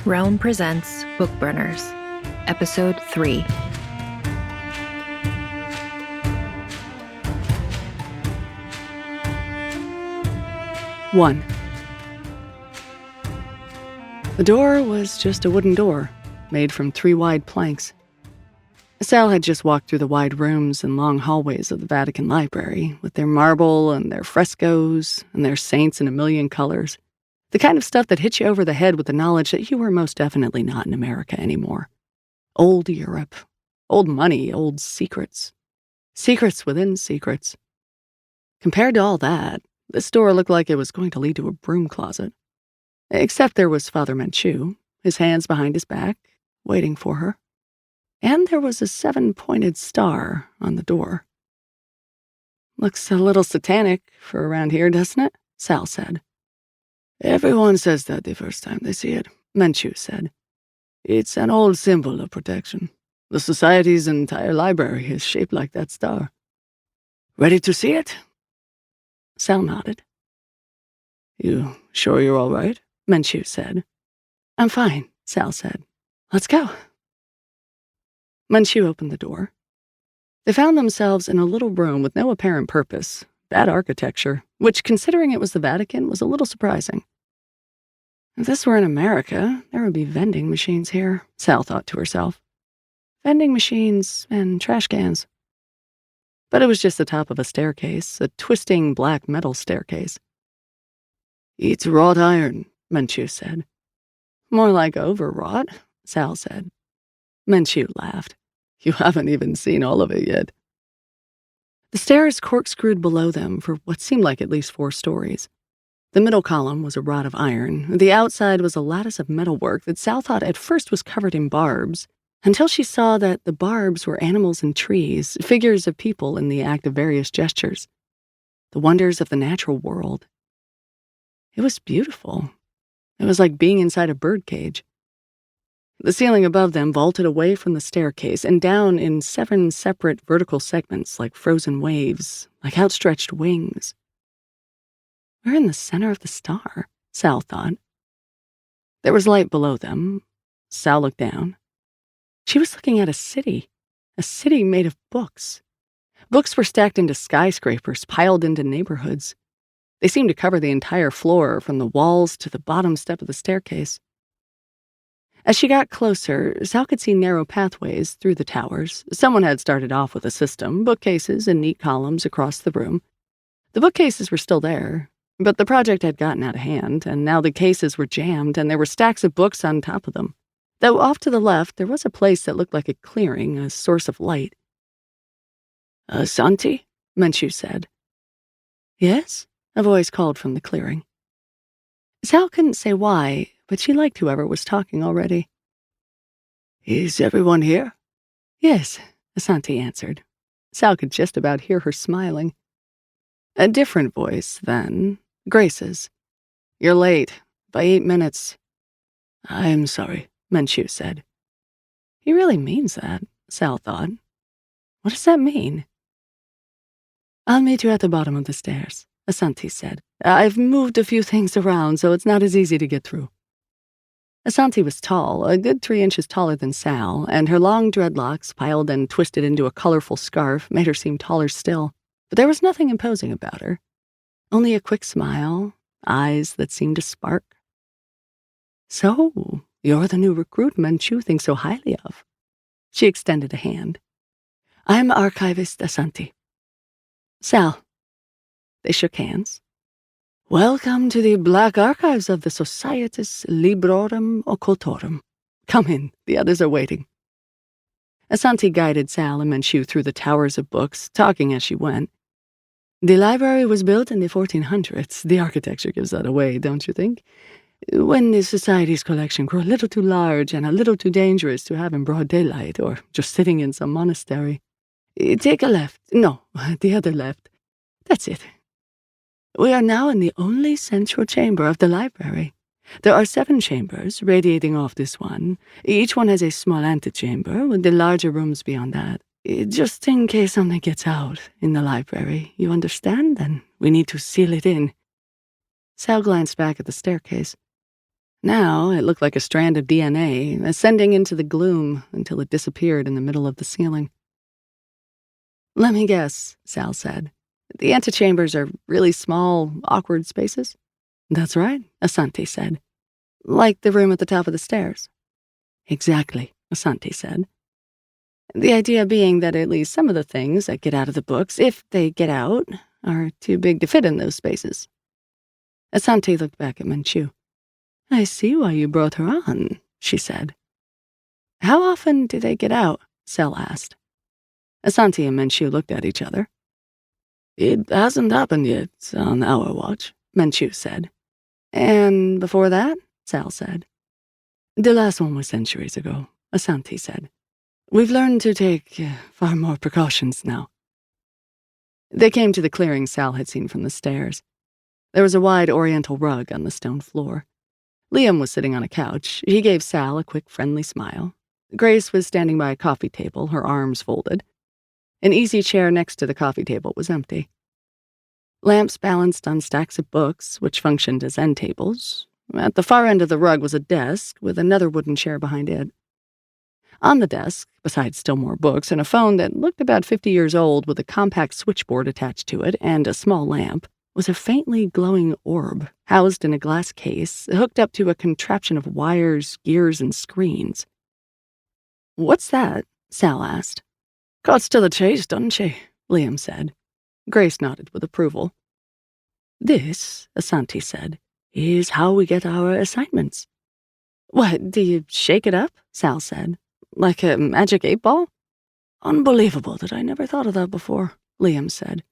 Realm presents Bookburners, Episode 3. One. The door was just a wooden door, made from 3 wide planks. Sal had just walked through the wide rooms and long hallways of the Vatican Library, with their marble and their frescoes and their saints in a million colors. The kind of stuff that hits you over the head with the knowledge that you were most definitely not in America anymore. Old Europe. Old money, old secrets. Secrets within secrets. Compared to all that, this door looked like it was going to lead to a broom closet. Except there was Father Manchu, his hands behind his back, waiting for her. And there was a 7-pointed star on the door. "Looks a little satanic for around here, doesn't it?" Sal said. "Everyone says that the first time they see it," Manchu said. "It's an old symbol of protection. The Society's entire library is shaped like that star. Ready to see it?" Sal nodded. "You sure you're all right?" Manchu said. "I'm fine," Sal said. "Let's go." Manchu opened the door. They found themselves in a little room with no apparent purpose. Bad architecture, which, considering it was the Vatican, was a little surprising. If this were in America, there would be vending machines here, Sal thought to herself. Vending machines and trash cans. But it was just the top of a staircase, a twisting black metal staircase. "It's wrought iron," Manchu said. "More like overwrought," Sal said. Manchu laughed. "You haven't even seen all of it yet." The stairs corkscrewed below them for what seemed like at least 4 stories. The middle column was a rod of iron. The outside was a lattice of metalwork that Sal thought at first was covered in barbs, until she saw that the barbs were animals and trees, figures of people in the act of various gestures. The wonders of the natural world. It was beautiful. It was like being inside a birdcage. The ceiling above them vaulted away from the staircase and down in 7 separate vertical segments like frozen waves, like outstretched wings. We're in the center of the star, Sal thought. There was light below them. Sal looked down. She was looking at a city made of books. Books were stacked into skyscrapers, piled into neighborhoods. They seemed to cover the entire floor, from the walls to the bottom step of the staircase. As she got closer, Sal could see narrow pathways through the towers. Someone had started off with a system, bookcases and neat columns across the room. The bookcases were still there, but the project had gotten out of hand, and now the cases were jammed, and there were stacks of books on top of them. Though off to the left, there was a place that looked like a clearing, a source of light. "Santi?" Manchu said. "Yes?" a voice called from the clearing. Sal couldn't say why, but she liked whoever was talking already. "Is everyone here?" "Yes," Santi answered. Sal could just about hear her smiling. A different voice, then. Grace's. "You're late. By 8 minutes. "I'm sorry," Manchu said. He really means that, Sal thought. What does that mean? "I'll meet you at the bottom of the stairs," Santi said. "I've moved a few things around, so it's not as easy to get through." Santi was tall, a good 3 inches taller than Sal, and her long dreadlocks, piled and twisted into a colorful scarf, made her seem taller still. But there was nothing imposing about her. Only a quick smile, eyes that seemed to spark. "So, you're the new recruit Manchu thinks so highly of." She extended a hand. "I'm Archivist Santi." "Sal." They shook hands. "Welcome to the Black Archives of the Societas Librium Occultatum. Come in, the others are waiting." Santi guided Sal and Manchu through the towers of books, talking as she went. "The library was built in the 1400s. The architecture gives that away, don't you think? When the Society's collection grew a little too large and a little too dangerous to have in broad daylight, or just sitting in some monastery. Take a left. No, the other left. That's it. We are now in the only central chamber of the library. There are 7 chambers radiating off this one. Each one has a small antechamber, with the larger rooms beyond that. Just in case something gets out in the library, you understand? Then we need to seal it in." Sal glanced back at the staircase. Now it looked like a strand of DNA ascending into the gloom until it disappeared in the middle of the ceiling. "Let me guess," Sal said. "The antechambers are really small, awkward spaces?" "That's right," Asante said. "Like the room at the top of the stairs." "Exactly," Asante said. "The idea being that at least some of the things that get out of the books, if they get out, are too big to fit in those spaces." Asante looked back at Manchu. "I see why you brought her on," she said. "How often do they get out?" Sal asked. Asante and Manchu looked at each other. "It hasn't happened yet on our watch," Manchu said. "And before that?" Sal said. "The last one was centuries ago," Asante said. "We've learned to take far more precautions now." They came to the clearing Sal had seen from the stairs. There was a wide oriental rug on the stone floor. Liam was sitting on a couch. He gave Sal a quick, friendly smile. Grace was standing by a coffee table, her arms folded. An easy chair next to the coffee table was empty. Lamps balanced on stacks of books, which functioned as end tables. At the far end of the rug was a desk with another wooden chair behind it. On the desk, besides still more books and a phone that looked about 50 years old with a compact switchboard attached to it and a small lamp, was a faintly glowing orb, housed in a glass case, hooked up to a contraption of wires, gears, and screens. "What's that?" Sal asked. "Cuts to the chase, doesn't she?" Liam said. Grace nodded with approval. "This," Asante said, "is how we get our assignments." "What, do you shake it up?" Sal said. "Like a magic 8-ball? "Unbelievable that I never thought of that before," Liam said.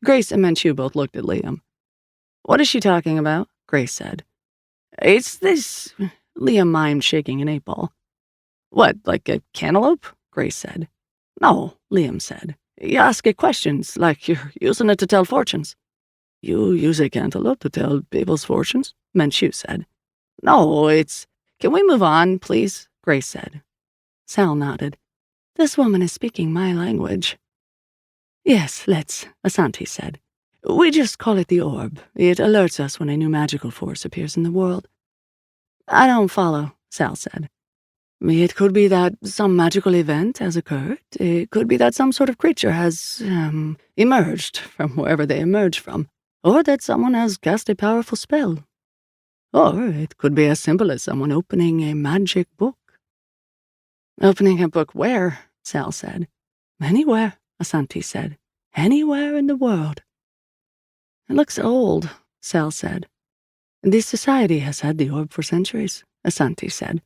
Grace and Manchu both looked at Liam. "What is she talking about?" Grace said. "It's this..." Liam mimed shaking an 8-ball. "What, like a cantaloupe?" Grace said. "No," Liam said. "You ask it questions, like you're using it to tell fortunes." "You use a cantaloupe to tell people's fortunes?" Manchu said. "No, it's..." "Can we move on, please?" Grace said. Sal nodded. "This woman is speaking my language." "Yes, let's," Asante said. "We just call it the orb. It alerts us when a new magical force appears in the world." "I don't follow," Sal said. "It could be that some magical event has occurred. It could be that some sort of creature has, emerged from wherever they emerged from. Or that someone has cast a powerful spell. Or it could be as simple as someone opening a magic book." "Opening a book where?" Sal said. "Anywhere," Asante said. "Anywhere in the world." "It looks old," Sal said. "The Society has had the orb for centuries," Asante said.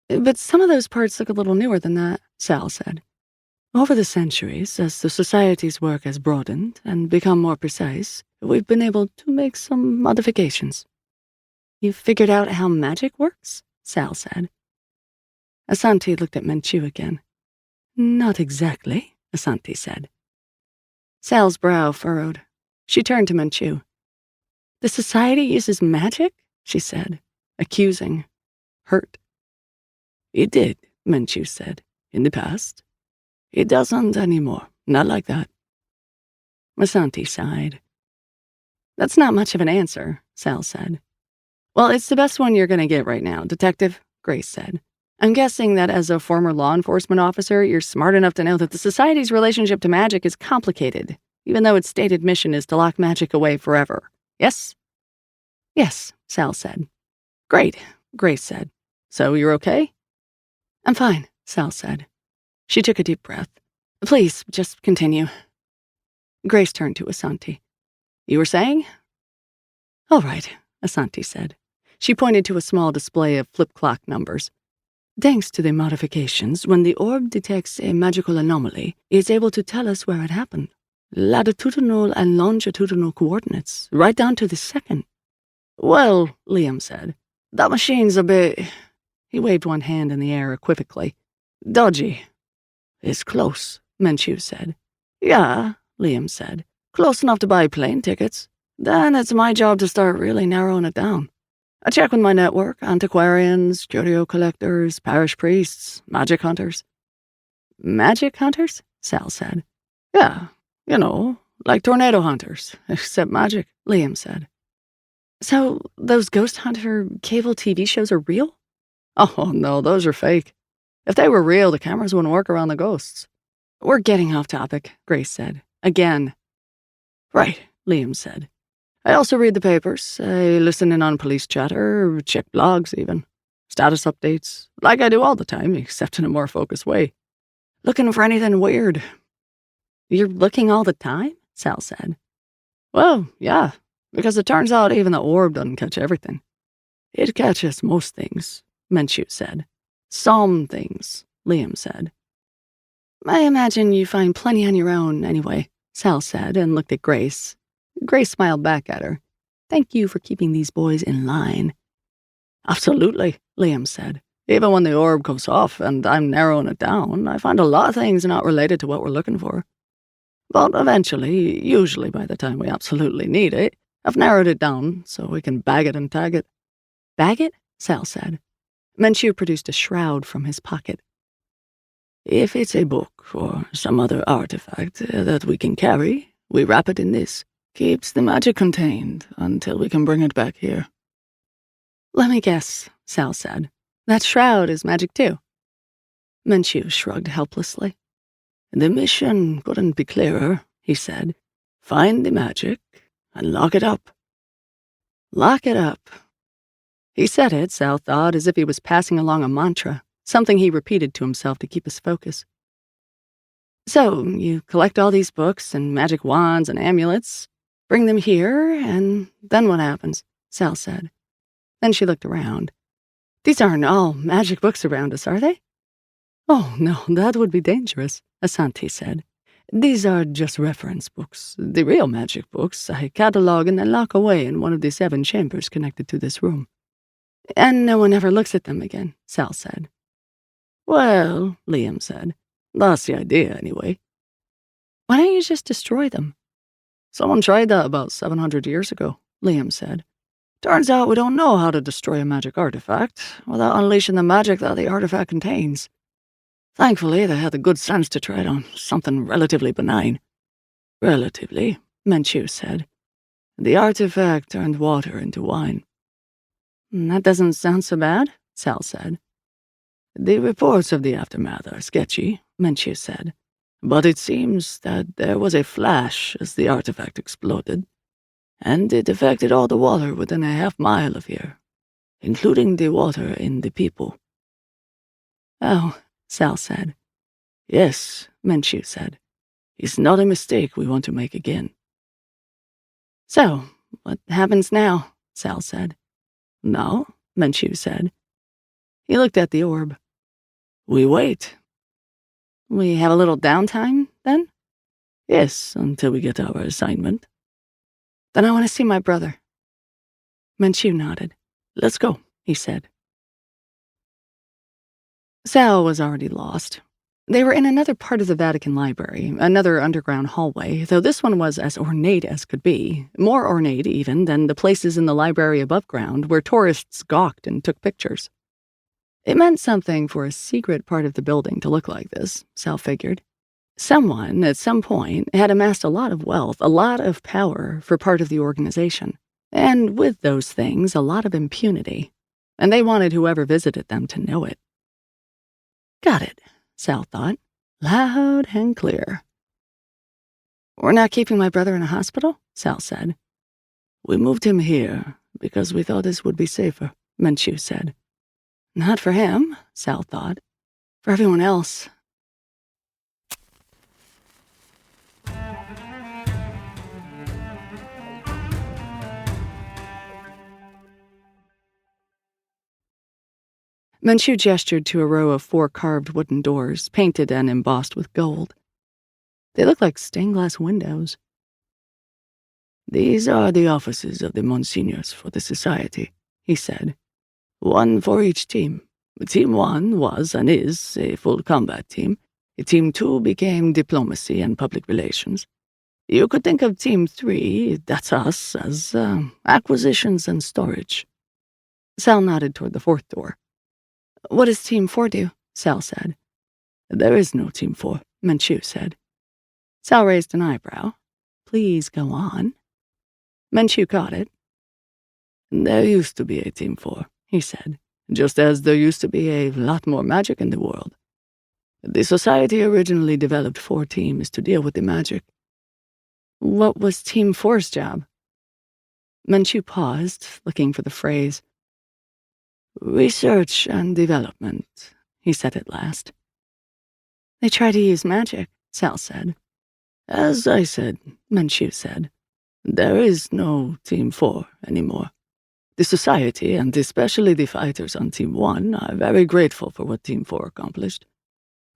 "But some of those parts look a little newer than that," Sal said. "Over the centuries, as the Society's work has broadened and become more precise, we've been able to make some modifications." "You've figured out how magic works?" Sal said. Asante looked at Manchu again. "Not exactly," Asante said. Sal's brow furrowed. She turned to Manchu. "The Society uses magic?" she said, accusing, hurt. "It did," Manchu said, "in the past. It doesn't anymore, not like that." Asante sighed. "That's not much of an answer," Sal said. "Well, it's the best one you're going to get right now, Detective," Grace said. "I'm guessing that as a former law enforcement officer, you're smart enough to know that the Society's relationship to magic is complicated, even though its stated mission is to lock magic away forever. Yes?" "Yes," Sal said. "Great," Grace said. "So you're okay?" "I'm fine," Sal said. She took a deep breath. "Please, just continue." Grace turned to Asante. "You were saying?" "All right," Asante said. She pointed to a small display of flip clock numbers. "Thanks to the modifications, when the orb detects a magical anomaly, it's able to tell us where it happened. Latitudinal and longitudinal coordinates, right down to the second." "Well," Liam said, "that machine's a bit..." He waved one hand in the air equivocally. "Dodgy." "It's close," Manchu said. "Yeah," Liam said. "Close enough to buy plane tickets. Then it's my job to start really narrowing it down. I check with my network, antiquarians, curio collectors, parish priests, magic hunters." "Magic hunters?" Sal said. "Yeah, you know, like tornado hunters, except magic," Liam said. So, those ghost hunter cable TV shows are real? Oh, no, those are fake. If they were real, the cameras wouldn't work around the ghosts. We're getting off topic, Grace said. Again. Right, Liam said. I also read the papers. I listen in on police chatter, check blogs even. Status updates, like I do all the time, except in a more focused way. Looking for anything weird. You're looking all the time? Sal said. Well, yeah, because it turns out even the orb doesn't catch everything. It catches most things, Menchu said. Some things, Liam said. I imagine you find plenty on your own, anyway, Sal said and looked at Grace. Grace smiled back at her. Thank you for keeping these boys in line. Absolutely, Liam said. Even when the orb goes off and I'm narrowing it down, I find a lot of things not related to what we're looking for. But eventually, usually by the time we absolutely need it, I've narrowed it down so we can bag it and tag it. Bag it? Sal said. Menchu produced a shroud from his pocket. If it's a book or some other artifact that we can carry, we wrap it in this. Keeps the magic contained until we can bring it back here. Let me guess, Sal said. That shroud is magic too. Menchu shrugged helplessly. The mission couldn't be clearer, he said. Find the magic and lock it up. Lock it up. He said it, Sal thought, as if he was passing along a mantra, something he repeated to himself to keep his focus. So, you collect all these books and magic wands and amulets, bring them here, and then what happens? Sal said. Then she looked around. These aren't all magic books around us, are they? Oh, no, that would be dangerous, Asante said. These are just reference books. The real magic books I catalog and then lock away in one of the 7 chambers connected to this room. And no one ever looks at them again, Sal said. Well, Liam said, that's the idea anyway. Why don't you just destroy them? Someone tried that about 700 years ago, Liam said. Turns out we don't know how to destroy a magic artifact without unleashing the magic that the artifact contains. Thankfully, they had the good sense to try it on something relatively benign. Relatively, Menchu said. The artifact turned water into wine. That doesn't sound so bad, Sal said. The reports of the aftermath are sketchy, Menchu said. But it seems that there was a flash as the artifact exploded, and it affected all the water within a half-mile of here, including the water in the people. Oh, Sal said. Yes, Menchu said. It's not a mistake we want to make again. So, what happens now? Sal said. Now, Menchu said. He looked at the orb. We wait. We have a little downtime, then? Yes, until we get our assignment. Then I want to see my brother. Menchu nodded. Let's go, he said. Sal was already lost. They were in another part of the Vatican Library, another underground hallway, though this one was as ornate as could be, more ornate even than the places in the library above ground where tourists gawked and took pictures. It meant something for a secret part of the building to look like this, Sal figured. Someone, at some point, had amassed a lot of wealth, a lot of power for part of the organization, and with those things, a lot of impunity, and they wanted whoever visited them to know it. Got it, Sal thought, loud and clear. We're not keeping my brother in a hospital, Sal said. We moved him here because we thought this would be safer, Menchu said. Not for him, Sal thought. For everyone else. Menchu gestured to a row of 4 carved wooden doors, painted and embossed with gold. They looked like stained glass windows. These are the offices of the Monsignors for the Society, he said. 1 for each team. Team 1 was and is a full combat team. Team 2 became diplomacy and public relations. You could think of Team 3, that's us, as acquisitions and storage. Sal nodded toward the 4th door. What does Team 4 do? Sal said. There is no Team 4, Menchu said. Sal raised an eyebrow. Please go on. Menchu caught it. There used to be a Team 4, he said, just as there used to be a lot more magic in the world. The Society originally developed 4 teams to deal with the magic. What was Team 4's job? Menchu paused, looking for the phrase. Research and development, he said at last. They try to use magic, Sal said. As I said, Menchu said, there is no Team 4 anymore. The Society, and especially the fighters on Team 1, are very grateful for what Team 4 accomplished.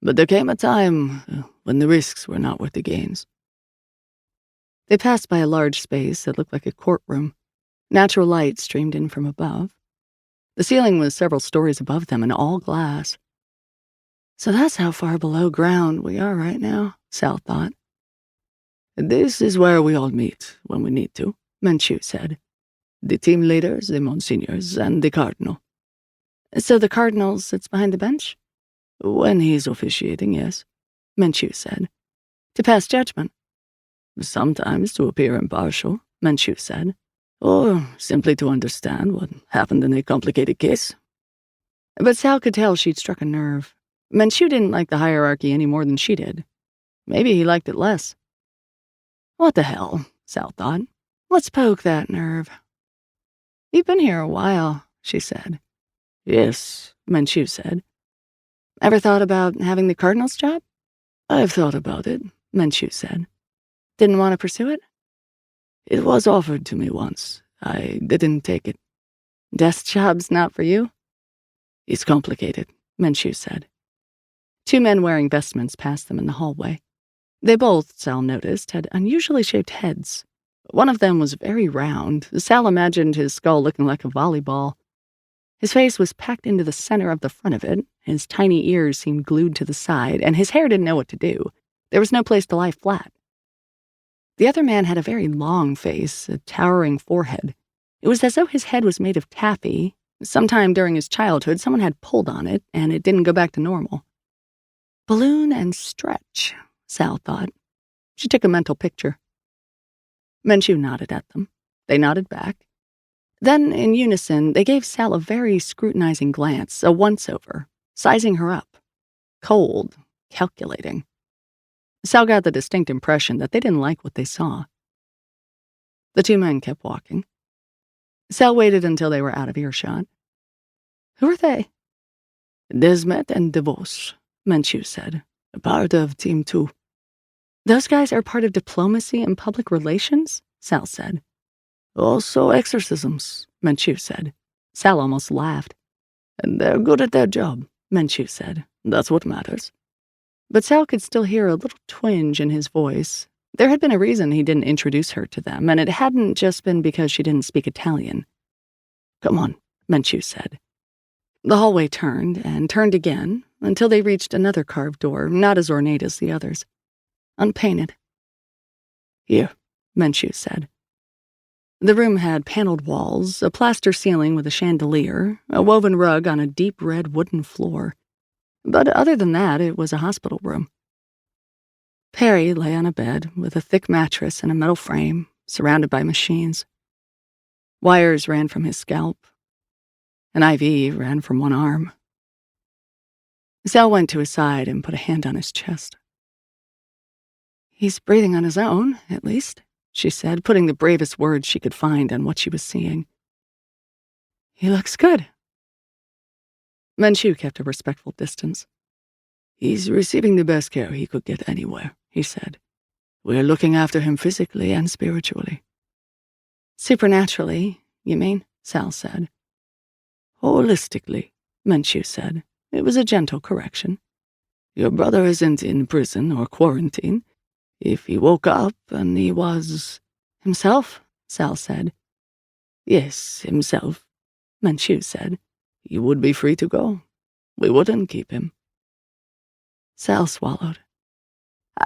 But there came a time when the risks were not worth the gains. They passed by a large space that looked like a courtroom. Natural light streamed in from above. The ceiling was several stories above them and all glass. So that's how far below ground we are right now, Sal thought. This is where we all meet when we need to, Menchu said. The team leaders, the monsignors, and the cardinal. So the cardinal sits behind the bench? When he's officiating, yes, Menchu said. To pass judgment? Sometimes to appear impartial, Menchu said. Or simply to understand what happened in a complicated case. But Sal could tell she'd struck a nerve. Menchu didn't like the hierarchy any more than she did. Maybe he liked it less. What the hell, Sal thought. Let's poke that nerve. You've been here a while, she said. Yes, Menchu said. Ever thought about having the cardinal's job? I've thought about it, Menchu said. Didn't want to pursue it? It was offered to me once. I didn't take it. Desk job's not for you? It's complicated, Menchu said. 2 men wearing vestments passed them in the hallway. They both, Sal noticed, had unusually shaped heads. One of them was very round. Sal imagined his skull looking like a volleyball. His face was packed into the center of the front of it. His tiny ears seemed glued to the side, and his hair didn't know what to do. There was no place to lie flat. The other man had a very long face, a towering forehead. It was as though his head was made of taffy. Sometime during his childhood, someone had pulled on it, and it didn't go back to normal. Balloon and stretch, Sal thought. She took a mental picture. Menchu nodded at them. They nodded back. Then, in unison, they gave Sal a very scrutinizing glance, a once-over, sizing her up. Cold, calculating. Sal got the distinct impression that they didn't like what they saw. The 2 men kept walking. Sal waited until they were out of earshot. Who are they? Desmet and DeVos, Menchu said, a part of Team 2. Those guys are part of diplomacy and public relations? Sal said. Also exorcisms, Menchu said. Sal almost laughed. And they're good at their job, Menchu said. That's what matters. But Sal could still hear a little twinge in his voice. There had been a reason he didn't introduce her to them, and it hadn't just been because she didn't speak Italian. Come on, Menchu said. The hallway turned and turned again until they reached another carved door, not as ornate as the others. Unpainted. Here, Menchu said. The room had paneled walls, a plaster ceiling with a chandelier, a woven rug on a deep red wooden floor. But other than that, it was a hospital room. Feary lay on a bed with a thick mattress and a metal frame, surrounded by machines. Wires ran from his scalp. An IV ran from one arm. Sal went to his side and put a hand on his chest. He's breathing on his own, at least, she said, putting the bravest words she could find on what she was seeing. He looks good. Menchu kept a respectful distance. He's receiving the best care he could get anywhere, he said. We're looking after him physically and spiritually. Supernaturally, you mean? Sal said. Holistically, Menchu said. It was a gentle correction. Your brother isn't in prison or quarantine. If he woke up and he was... Himself, Sal said. Yes, himself, Menchu said. He would be free to go. We wouldn't keep him. Sal swallowed.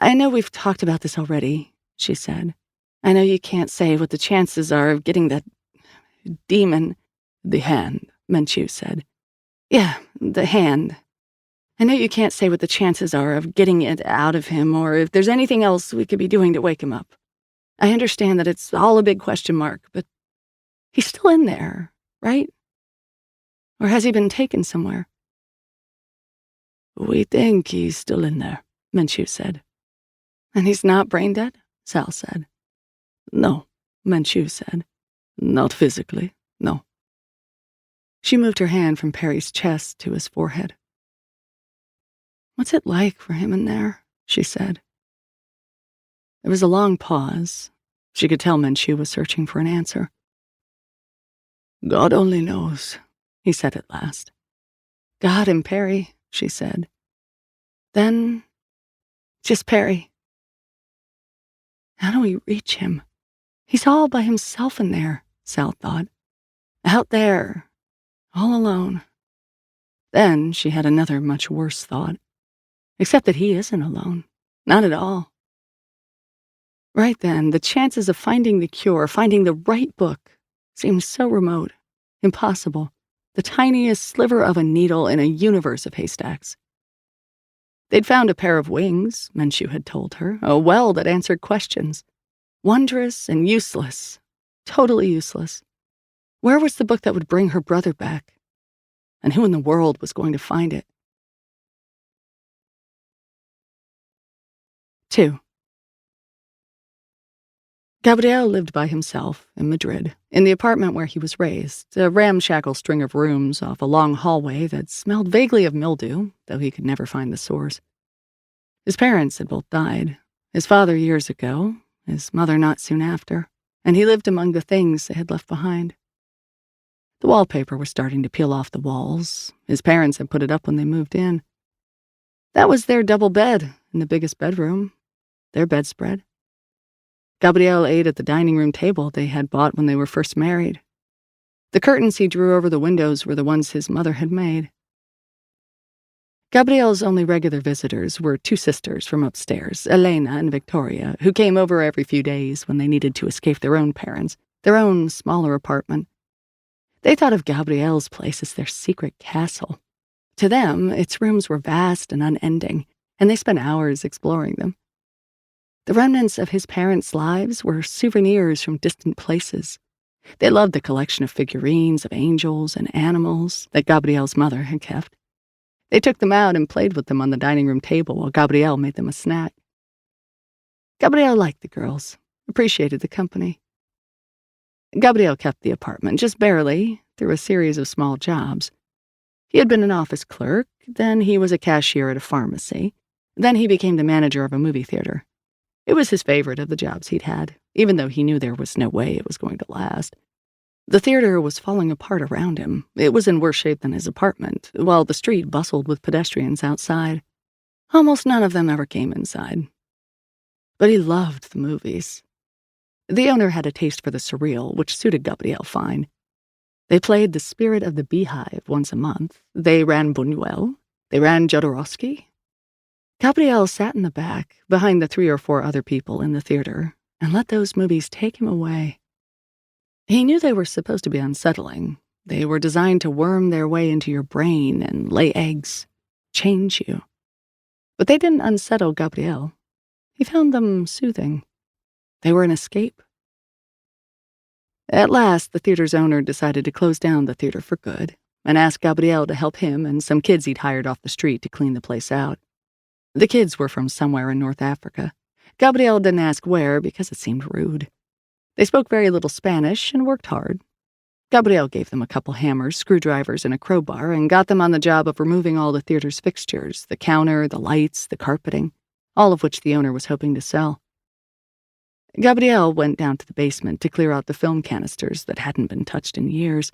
I know we've talked about this already, she said. I know you can't say what the chances are of getting that demon. The hand, Menchu said. Yeah, the hand. I know you can't say what the chances are of getting it out of him or if there's anything else we could be doing to wake him up. I understand that it's all a big question mark, but He's still in there, right? Or has he been taken somewhere? We think he's still in there, Menchu said. And he's not brain dead? Sal said. No, Menchu said. Not physically, no. She moved her hand from Perry's chest to his forehead. What's it like for him in there? She said. There was a long pause. She could tell Menchu was searching for an answer. God only knows, he said at last. God and Perry, she said. Then, just Perry. How do we reach him? He's all by himself in there, Sal thought. Out there, all alone. Then she had another much worse thought. Except that he isn't alone. Not at all. Right then, the chances of finding the cure, finding the right book, seemed so remote, impossible, the tiniest sliver of a needle in a universe of haystacks. They'd found a pair of wings, Menchu had told her, a well that answered questions. Wondrous and useless, totally useless. Where was the book that would bring her brother back? And who in the world was going to find it? 2. Gabriel lived by himself in Madrid, in the apartment where he was raised, a ramshackle string of rooms off a long hallway that smelled vaguely of mildew, though he could never find the source. His parents had both died, his father years ago, his mother not soon after, and he lived among the things they had left behind. The wallpaper was starting to peel off the walls. His parents had put it up when they moved in. That was their double bed in the biggest bedroom, their bedspread. Gabriel ate at the dining room table they had bought when they were first married. The curtains he drew over the windows were the ones his mother had made. Gabriel's only regular visitors were 2 sisters from upstairs, Elena and Victoria, who came over every few days when they needed to escape their own parents, their own smaller apartment. They thought of Gabriel's place as their secret castle. To them, its rooms were vast and unending, and they spent hours exploring them. The remnants of his parents' lives were souvenirs from distant places. They loved the collection of figurines of angels and animals that Gabriel's mother had kept. They took them out and played with them on the dining room table while Gabriel made them a snack. Gabriel liked the girls, appreciated the company. Gabriel kept the apartment, just barely, through a series of small jobs. He had been an office clerk, then he was a cashier at a pharmacy, then he became the manager of a movie theater. It was his favorite of the jobs he'd had, even though he knew there was no way it was going to last. The theater was falling apart around him. It was in worse shape than his apartment, while the street bustled with pedestrians outside. Almost none of them ever came inside. But he loved the movies. The owner had a taste for the surreal, which suited Gabriel fine. They played The Spirit of the Beehive once a month. They ran Buñuel. They ran Jodorowsky. Gabriel sat in the back, behind the 3 or 4 other people in the theater, and let those movies take him away. He knew they were supposed to be unsettling. They were designed to worm their way into your brain and lay eggs, change you. But they didn't unsettle Gabriel. He found them soothing. They were an escape. At last, the theater's owner decided to close down the theater for good and asked Gabriel to help him and some kids he'd hired off the street to clean the place out. The kids were from somewhere in North Africa. Gabriel didn't ask where because it seemed rude. They spoke very little Spanish and worked hard. Gabriel gave them a couple hammers, screwdrivers, and a crowbar and got them on the job of removing all the theater's fixtures, the counter, the lights, the carpeting, all of which the owner was hoping to sell. Gabriel went down to the basement to clear out the film canisters that hadn't been touched in years.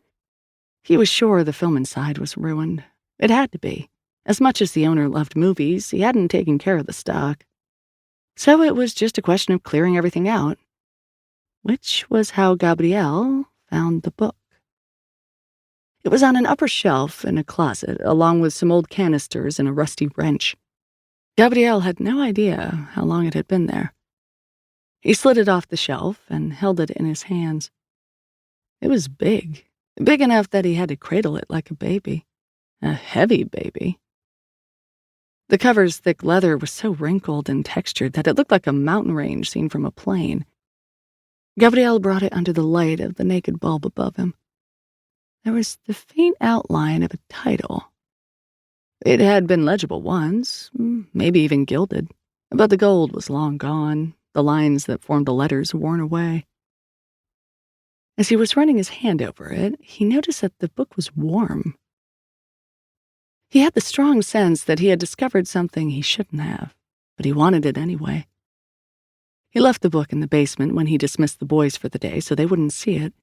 He was sure the film inside was ruined. It had to be. As much as the owner loved movies, he hadn't taken care of the stock. So it was just a question of clearing everything out. Which was how Gabriel found the book. It was on an upper shelf in a closet, along with some old canisters and a rusty wrench. Gabriel had no idea how long it had been there. He slid it off the shelf and held it in his hands. It was big enough that he had to cradle it like a baby. A heavy baby. The cover's thick leather was so wrinkled and textured that it looked like a mountain range seen from a plane. Gabrielle brought it under the light of the naked bulb above him. There was the faint outline of a title. It had been legible once, maybe even gilded, but the gold was long gone, the lines that formed the letters worn away. As he was running his hand over it, he noticed that the book was warm. He had the strong sense that he had discovered something he shouldn't have, but he wanted it anyway. He left the book in the basement when he dismissed the boys for the day so they wouldn't see it.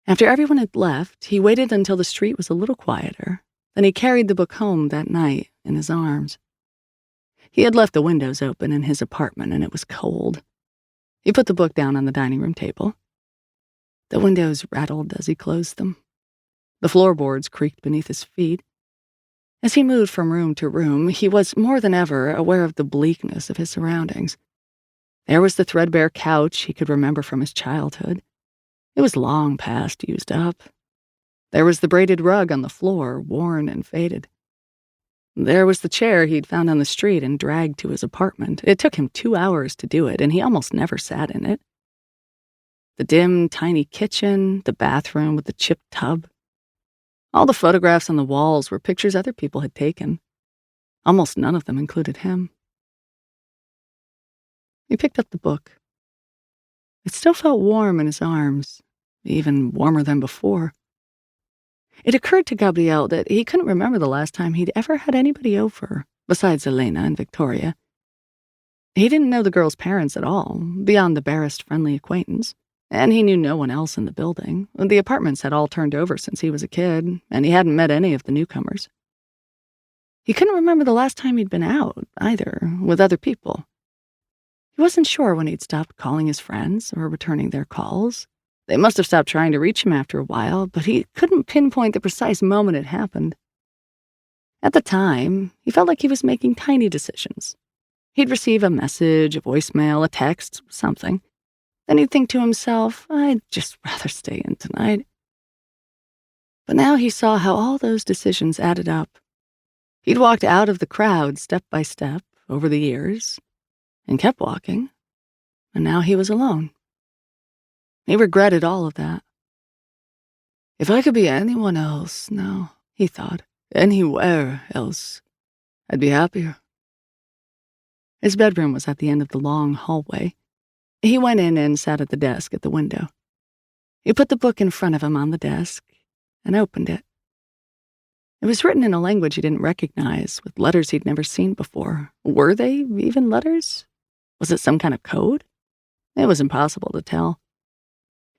After everyone had left, he waited until the street was a little quieter. Then he carried the book home that night in his arms. He had left the windows open in his apartment, and it was cold. He put the book down on the dining room table. The windows rattled as he closed them. The floorboards creaked beneath his feet. As he moved from room to room, he was more than ever aware of the bleakness of his surroundings. There was the threadbare couch he could remember from his childhood. It was long past used up. There was the braided rug on the floor, worn and faded. There was the chair he'd found on the street and dragged to his apartment. It took him 2 hours to do it, and he almost never sat in it. The dim, tiny kitchen, the bathroom with the chipped tub. All the photographs on the walls were pictures other people had taken. Almost none of them included him. He picked up the book. It still felt warm in his arms, even warmer than before. It occurred to Gabrielle that he couldn't remember the last time he'd ever had anybody over, besides Elena and Victoria. He didn't know the girls' parents at all, beyond the barest friendly acquaintance, and he knew no one else in the building. The apartments had all turned over since he was a kid, and he hadn't met any of the newcomers. He couldn't remember the last time he'd been out, either, with other people. He wasn't sure when he'd stopped calling his friends or returning their calls. They must have stopped trying to reach him after a while, but he couldn't pinpoint the precise moment it happened. At the time, he felt like he was making tiny decisions. He'd receive a message, a voicemail, a text, something. Then he'd think to himself, I'd just rather stay in tonight. But now he saw how all those decisions added up. He'd walked out of the crowd step by step over the years and kept walking, and now he was alone. He regretted all of that. If I could be anyone else now, he thought, anywhere else, I'd be happier. His bedroom was at the end of the long hallway. He went in and sat at the desk at the window. He put the book in front of him on the desk and opened it. It was written in a language he didn't recognize, with letters he'd never seen before. Were they even letters? Was it some kind of code? It was impossible to tell.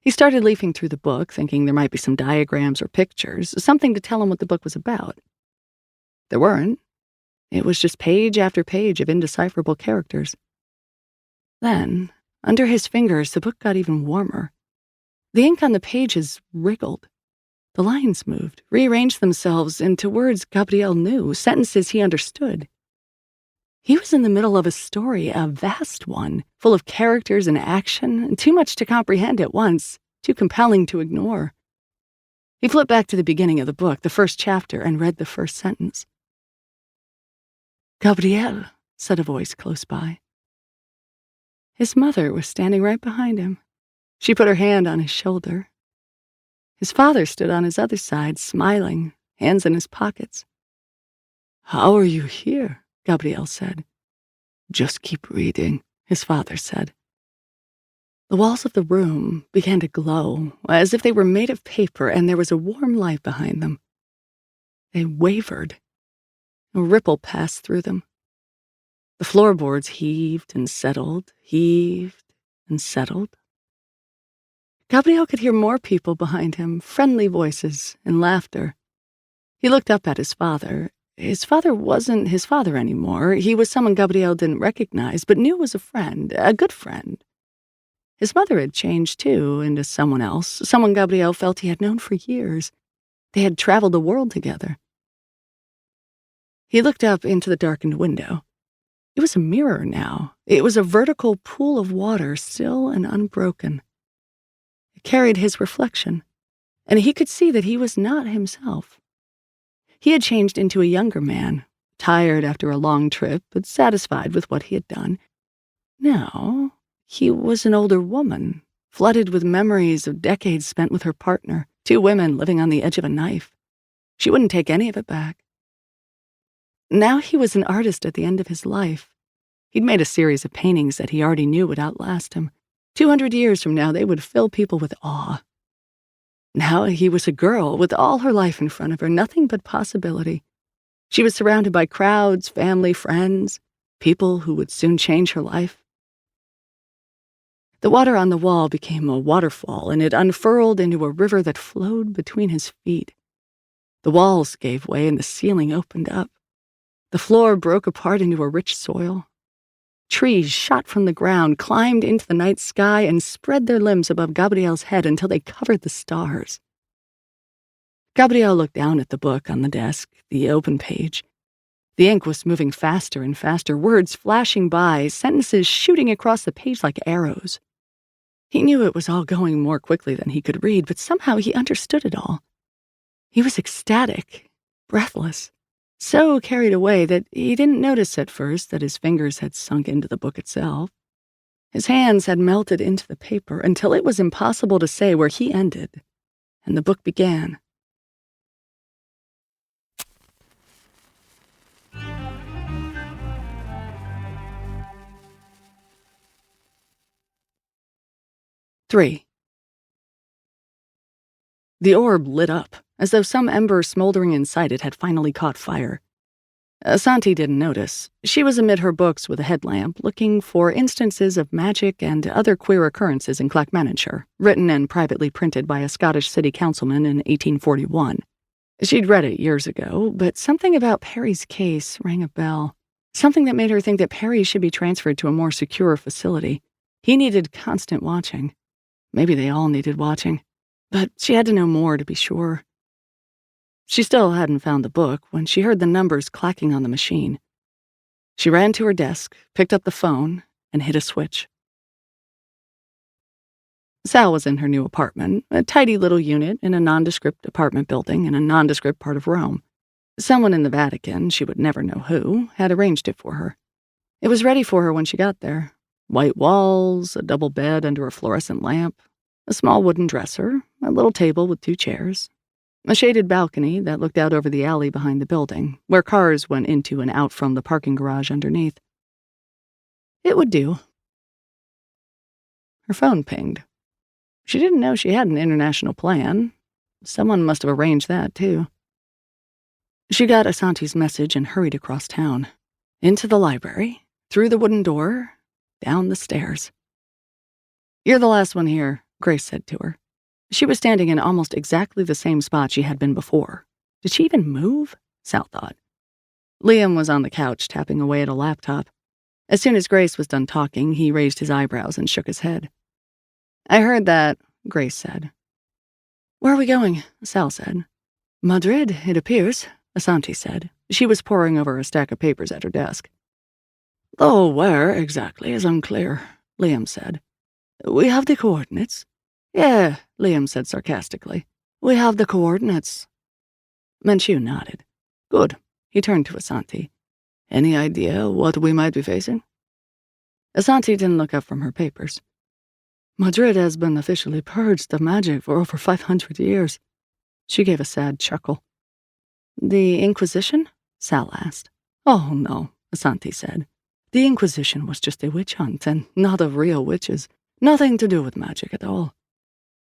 He started leafing through the book, thinking there might be some diagrams or pictures, something to tell him what the book was about. There weren't. It was just page after page of indecipherable characters. Then, under his fingers, the book got even warmer. The ink on the pages wriggled. The lines moved, rearranged themselves into words Gabrielle knew, sentences he understood. He was in the middle of a story, a vast one, full of characters and action, too much to comprehend at once, too compelling to ignore. He flipped back to the beginning of the book, the first chapter, and read the first sentence. Gabrielle, said a voice close by. His mother was standing right behind him. She put her hand on his shoulder. His father stood on his other side, smiling, hands in his pockets. How are you here? Gabrielle said. Just keep reading, his father said. The walls of the room began to glow, as if they were made of paper, and there was a warm light behind them. They wavered. A ripple passed through them. The floorboards heaved and settled, heaved and settled. Gabrielle could hear more people behind him, friendly voices and laughter. He looked up at his father. His father wasn't his father anymore. He was someone Gabrielle didn't recognize, but knew was a friend, a good friend. His mother had changed, too, into someone else, someone Gabrielle felt he had known for years. They had traveled the world together. He looked up into the darkened window. It was a mirror now. It was a vertical pool of water, still and unbroken. It carried his reflection, and he could see that he was not himself. He had changed into a younger man, tired after a long trip, but satisfied with what he had done. Now, he was an older woman, flooded with memories of decades spent with her partner, 2 women living on the edge of a knife. She wouldn't take any of it back. Now he was an artist at the end of his life. He'd made a series of paintings that he already knew would outlast him. 200 years from now, they would fill people with awe. Now he was a girl with all her life in front of her, nothing but possibility. She was surrounded by crowds, family, friends, people who would soon change her life. The water on the wall became a waterfall, and it unfurled into a river that flowed between his feet. The walls gave way and the ceiling opened up. The floor broke apart into a rich soil. Trees shot from the ground, climbed into the night sky, and spread their limbs above Gabriel's head until they covered the stars. Gabriel looked down at the book on the desk, the open page. The ink was moving faster and faster, words flashing by, sentences shooting across the page like arrows. He knew it was all going more quickly than he could read, but somehow he understood it all. He was ecstatic, breathless, so carried away that he didn't notice at first that his fingers had sunk into the book itself. His hands had melted into the paper until it was impossible to say where he ended and the book began. Three. The orb lit up, as though some ember smoldering inside it had finally caught fire. Santi didn't notice. She was amid her books with a headlamp, looking for instances of magic and other queer occurrences in Clackmannanshire, written and privately printed by a Scottish city councilman in 1841. She'd read it years ago, but something about Perry's case rang a bell. Something that made her think that Perry should be transferred to a more secure facility. He needed constant watching. Maybe they all needed watching. But she had to know more to be sure. She still hadn't found the book when she heard the numbers clacking on the machine. She ran to her desk, picked up the phone, and hit a switch. Sal was in her new apartment, a tidy little unit in a nondescript apartment building in a nondescript part of Rome. Someone in the Vatican, she would never know who, had arranged it for her. It was ready for her when she got there. White walls, a double bed under a fluorescent lamp, a small wooden dresser, a little table with 2 chairs, a shaded balcony that looked out over the alley behind the building, where cars went into and out from the parking garage underneath. It would do. Her phone pinged. She didn't know she had an international plan. Someone must have arranged that, too. She got Asante's message and hurried across town, into the library, through the wooden door, down the stairs. "You're the last one here," Grace said to her. She was standing in almost exactly the same spot she had been before. Did she even move? Sal thought. Liam was on the couch, tapping away at a laptop. As soon as Grace was done talking, he raised his eyebrows and shook his head. "I heard that," Grace said. "Where are we going?" Sal said. "Madrid, it appears," Asante said. She was poring over a stack of papers at her desk. "Though where exactly is unclear," Liam said. "We have the coordinates." "Yeah," Liam said sarcastically. "We have the coordinates." Manchu nodded. "Good." He turned to Asante. "Any idea what we might be facing?" Asante didn't look up from her papers. "Madrid has been officially purged of magic for over 500 years. She gave a sad chuckle. "The Inquisition?" Sal asked. "Oh, no," Asante said. "The Inquisition was just a witch hunt, and not of real witches. Nothing to do with magic at all."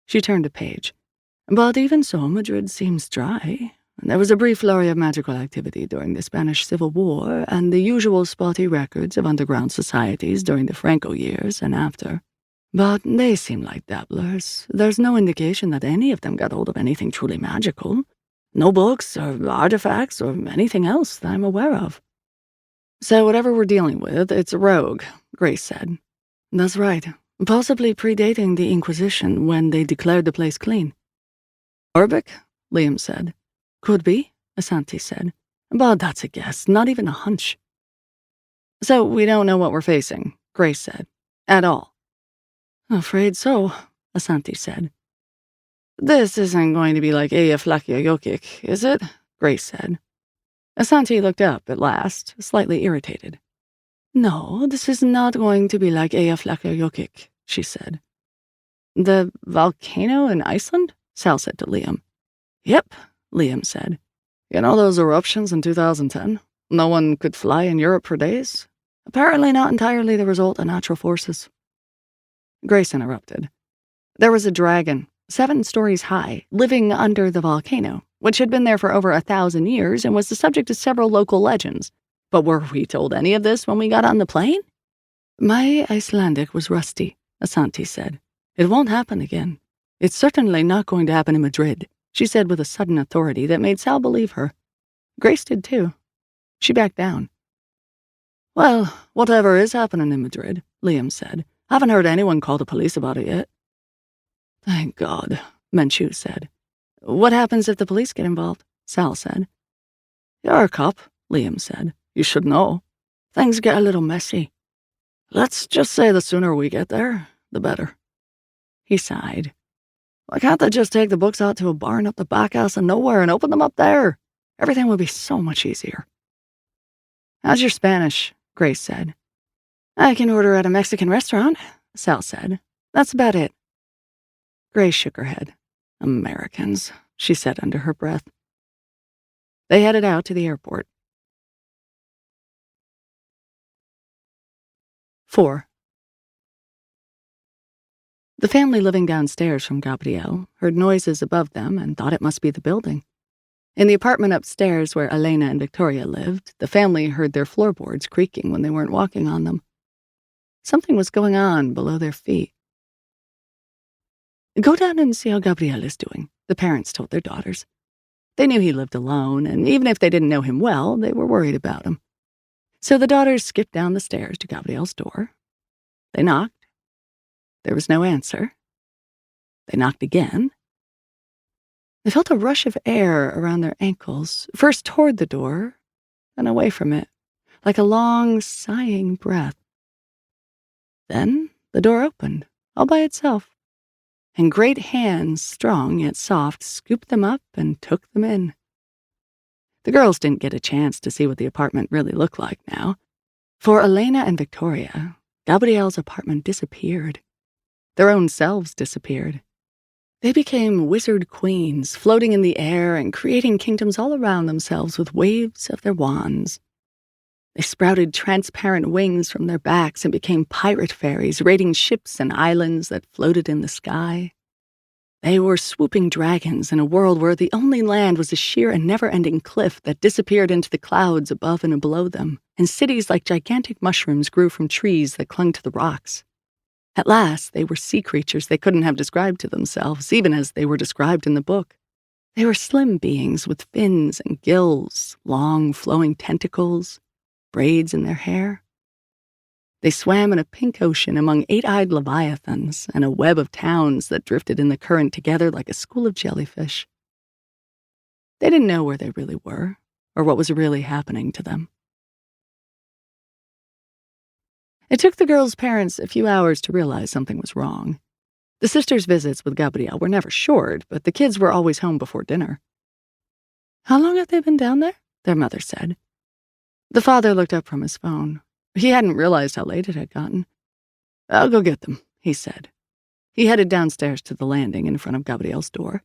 She turned a page. "But even so, Madrid seems dry. There was a brief flurry of magical activity during the Spanish Civil War, and the usual spotty records of underground societies during the Franco years and after. But they seem like dabblers. There's no indication that any of them got hold of anything truly magical. No books or artifacts or anything else that I'm aware of." "So whatever we're dealing with, it's a rogue," Grace said. "That's right. Possibly predating the Inquisition when they declared the place clean." "Orbic?" Liam said. "Could be," Asante said. "But that's a guess, not even a hunch." "So we don't know what we're facing," Grace said. "At all." "Afraid so," Asante said. "This isn't going to be like Ea Flakia Yokic, is it?" Grace said. Asante looked up at last, slightly irritated. "No, this is not going to be like Ea Flakia Yokic," she said. The volcano in Iceland? Sal said to Liam. Yep, Liam said. You know those eruptions in 2010? No one could fly in Europe for days? Apparently not entirely the result of natural forces. Grace interrupted. There was a dragon, 7 stories high, living under the volcano, which had been there for over 1,000 years and was the subject of several local legends. But were we told any of this when we got on the plane? My Icelandic was rusty, Asante said. It won't happen again. It's certainly not going to happen in Madrid, she said with a sudden authority that made Sal believe her. Grace did too. She backed down. Well, whatever is happening in Madrid, Liam said. Haven't heard anyone call the police about it yet. Thank God, Menchu said. What happens if the police get involved? Sal said. You're a cop, Liam said. You should know. Things get a little messy. Let's just say the sooner we get there, the better. He sighed. Why can't they just take the books out to a barn up the back house of nowhere and open them up there? Everything would be so much easier. How's your Spanish? Grace said. I can order at a Mexican restaurant, Sal said. That's about it. Grace shook her head. Americans, she said under her breath. They headed out to the airport. 4. The family living downstairs from Gabrielle heard noises above them and thought it must be the building. In the apartment upstairs where Elena and Victoria lived, the family heard their floorboards creaking when they weren't walking on them. Something was going on below their feet. Go down and see how Gabrielle is doing, the parents told their daughters. They knew he lived alone, and even if they didn't know him well, they were worried about him. So the daughters skipped down the stairs to Gabrielle's door. They knocked. There was no answer. They knocked again. They felt a rush of air around their ankles, first toward the door, then away from it, like a long, sighing breath. Then the door opened, all by itself, and great hands, strong yet soft, scooped them up and took them in. The girls didn't get a chance to see what the apartment really looked like now. For Elena and Victoria, Gabrielle's apartment disappeared. Their own selves disappeared. They became wizard queens, floating in the air and creating kingdoms all around themselves with waves of their wands. They sprouted transparent wings from their backs and became pirate fairies, raiding ships and islands that floated in the sky. They were swooping dragons in a world where the only land was a sheer and never-ending cliff that disappeared into the clouds above and below them, and cities like gigantic mushrooms grew from trees that clung to the rocks. At last, they were sea creatures they couldn't have described to themselves, even as they were described in the book. They were slim beings with fins and gills, long, flowing tentacles, braids in their hair. They swam in a pink ocean among 8-eyed leviathans and a web of towns that drifted in the current together like a school of jellyfish. They didn't know where they really were, or what was really happening to them. It took the girls' parents a few hours to realize something was wrong. The sisters' visits with Gabrielle were never short, but the kids were always home before dinner. "How long have they been down there?" their mother said. The father looked up from his phone. He hadn't realized how late it had gotten. "I'll go get them," he said. He headed downstairs to the landing in front of Gabrielle's door.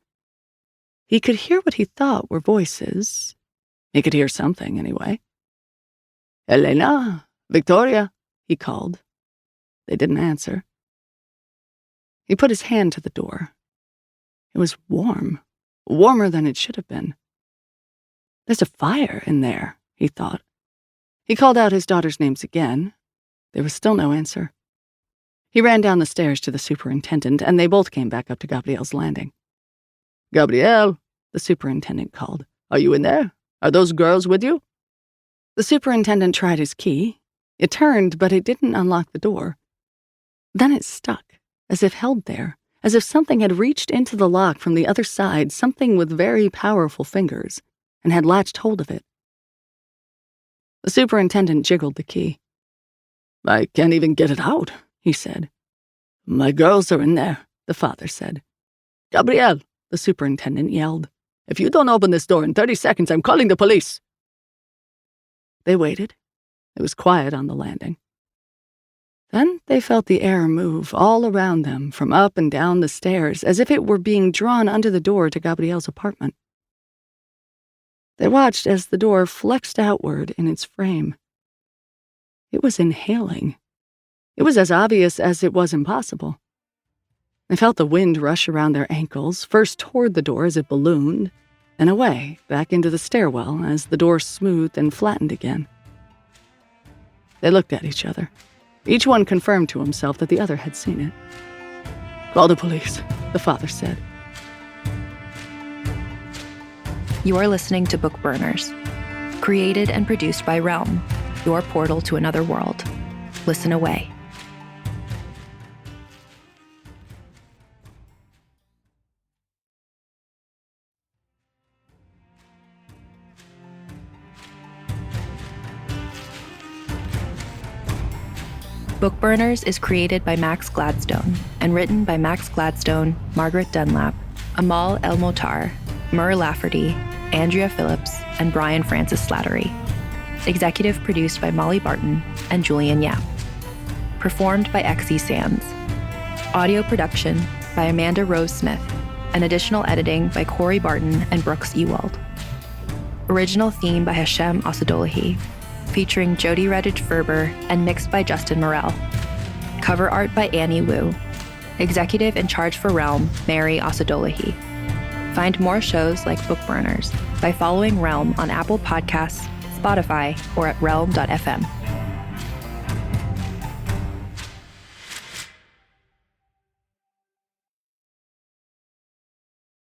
He could hear what he thought were voices. He could hear something, anyway. "Elena, Victoria," he called. They didn't answer. He put his hand to the door. It was warm, warmer than it should have been. "There's a fire in there," he thought. He called out his daughter's names again. There was still no answer. He ran down the stairs to the superintendent, and they both came back up to Gabrielle's landing. "Gabrielle," the superintendent called. "Are you in there? Are those girls with you?" The superintendent tried his key. It turned, but it didn't unlock the door. Then it stuck, as if held there, as if something had reached into the lock from the other side, something with very powerful fingers, and had latched hold of it. The superintendent jiggled the key. "I can't even get it out," he said. "My girls are in there," the father said. "Gabrielle," the superintendent yelled. "If you don't open this door in 30 seconds, I'm calling the police." They waited. It was quiet on the landing. Then they felt the air move all around them from up and down the stairs as if it were being drawn under the door to Gabrielle's apartment. They watched as the door flexed outward in its frame. It was inhaling. It was as obvious as it was impossible. They felt the wind rush around their ankles, first toward the door as it ballooned, then away, back into the stairwell as the door smoothed and flattened again. They looked at each other. Each one confirmed to himself that the other had seen it. "Call the police," the father said. You are listening to Bookburners, created and produced by Realm, your portal to another world. Listen away. Bookburners is created by Max Gladstone and written by Max Gladstone, Margaret Dunlap, Amal El-Motar, Mur Lafferty, Andrea Phillips, and Brian Francis Slattery. Executive produced by Molly Barton and Julian Yap. Performed by Xe Sands. Audio production by Amanda Rose Smith, and additional editing by Corey Barton and Brooks Ewald. Original theme by Hashem Asadolahi, featuring Jody Redditch Ferber and mixed by Justin Morell. Cover art by Annie Wu. Executive in charge for Realm, Mary Asadolahi. Find more shows like Bookburners by following Realm on Apple Podcasts, Spotify, or at realm.fm.